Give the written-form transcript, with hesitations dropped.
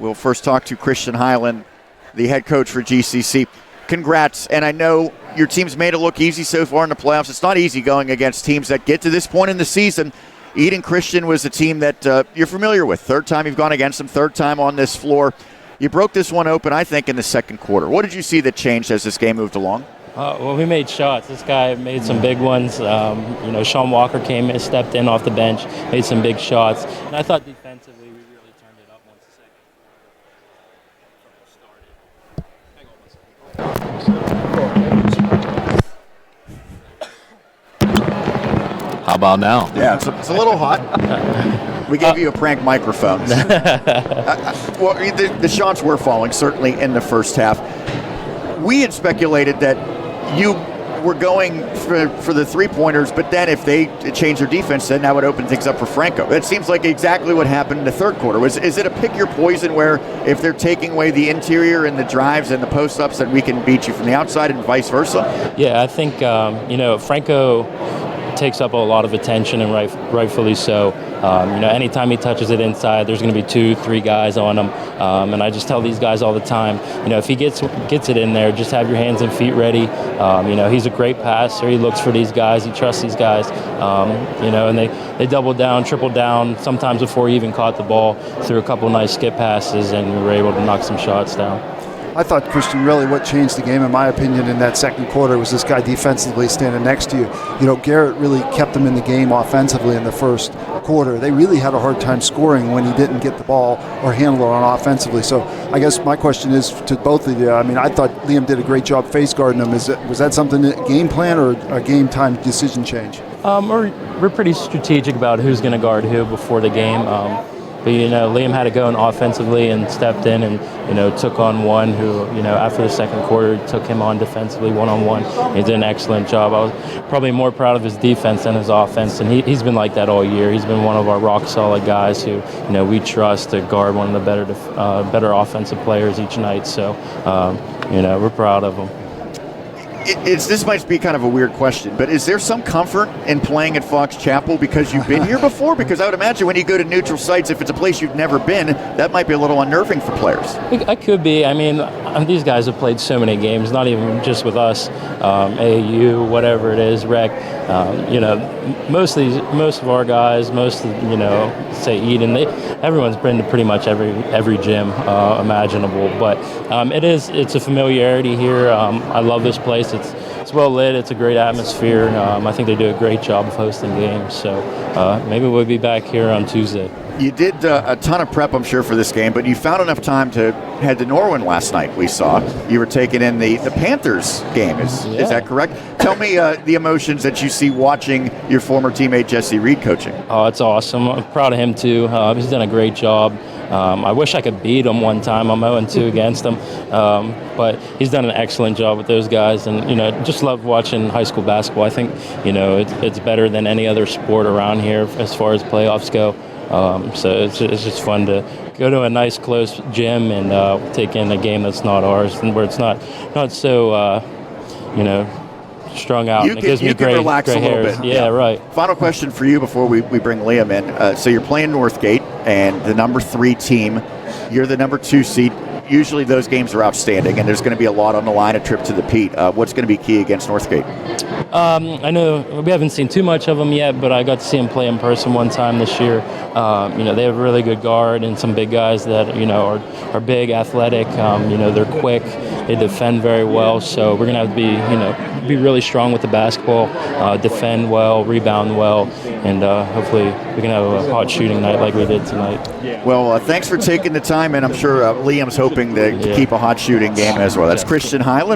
We'll first talk to Christian Hyland, the head coach for GCC. Congrats, and I know your team's made it look easy so far in the playoffs. It's not easy going against teams that get to this point in the season. Eden Christian was a team that you're familiar with. Third time you've gone against them, third time on this floor. You broke this one open, I think, in the second quarter. What did you see that changed as this game moved along? Well, we made shots. This guy made some big ones. Sean Walker came in, stepped in off the bench, made some big shots. And I thought defensively we really turned it up once the second quarter started. How about now? Yeah, it's a little hot. We gave you a prank microphone. Well, the shots were falling, certainly in the first half. We had speculated that you were going for the three-pointers, but then if they change their defense, then that would open things up for Franco. That seems like exactly what happened in the third quarter. Is it a pick your poison where if they're taking away the interior and the drives and the post-ups, that we can beat you from the outside and vice versa? Yeah, I think, Franco takes up a lot of attention, and rightfully so. Anytime he touches it inside, there's going to be 2-3 guys on him. And I just tell these guys all the time, if he gets it in there, just have your hands and feet ready. He's a great passer. He looks for these guys. He trusts these guys. And they doubled down, tripled down, sometimes before he even caught the ball, threw a couple nice skip passes, and we were able to knock some shots down. I thought, Christian, really what changed the game, in my opinion, in that second quarter was this guy defensively standing next to you. Garrett really kept them in the game offensively in the first quarter. They really had a hard time scoring when he didn't get the ball or handle it on offensively. So I guess my question is to both of you. I thought Liam did a great job face guarding him. Was that something, game plan or a game time decision change? We're pretty strategic about who's going to guard who before the game. But, Liam had to go in offensively and stepped in and, took on one who, after the second quarter, took him on defensively one-on-one. He did an excellent job. I was probably more proud of his defense than his offense, and he's been like that all year. He's been one of our rock-solid guys who, we trust to guard one of the better offensive players each night. So, we're proud of him. This might be kind of a weird question, but is there some comfort in playing at Fox Chapel because you've been here before? Because I would imagine when you go to neutral sites, if it's a place you've never been, that might be a little unnerving for players. I could be. These guys have played so many games, not even just with us, AAU, whatever it is, rec. Most of our guys, say Eden, everyone's been to pretty much every gym imaginable. But it's a familiarity here. I love this place. It's well lit. It's a great atmosphere. I think they do a great job of hosting games. So maybe we'll be back here on Tuesday. You did a ton of prep, I'm sure, for this game, but you found enough time to head to Norwin last night, we saw. You were taking in the Panthers game. Is that correct? Tell me the emotions that you see watching your former teammate Jesse Reed coaching. Oh, it's awesome. I'm proud of him, too. He's done a great job. I wish I could beat him one time. I'm 0-2 against him. But he's done an excellent job with those guys. And, just love watching high school basketball. I think, it's better than any other sport around here as far as playoffs go. So it's just fun to go to a nice close gym and take in a game that's not ours and where it's not so strung out. You can relax a little bit. Yeah, right. Final question for you before we bring Liam in. So you're playing Northgate and the number 3 team. You're the number 2 seed. Usually those games are outstanding, and there's going to be a lot on the line, a trip to the Pete. What's going to be key against Northgate? I know we haven't seen too much of them yet, but I got to see them play in person one time this year. They have a really good guard and some big guys that, are big, athletic. They're quick. They defend very well. So we're going to have to be really strong with the basketball, defend well, rebound well, and hopefully we can have a hot shooting night like we did tonight. Well, thanks for taking the time, and I'm sure Liam's hoping to keep a hot shooting game as well. That's Christian Hyland.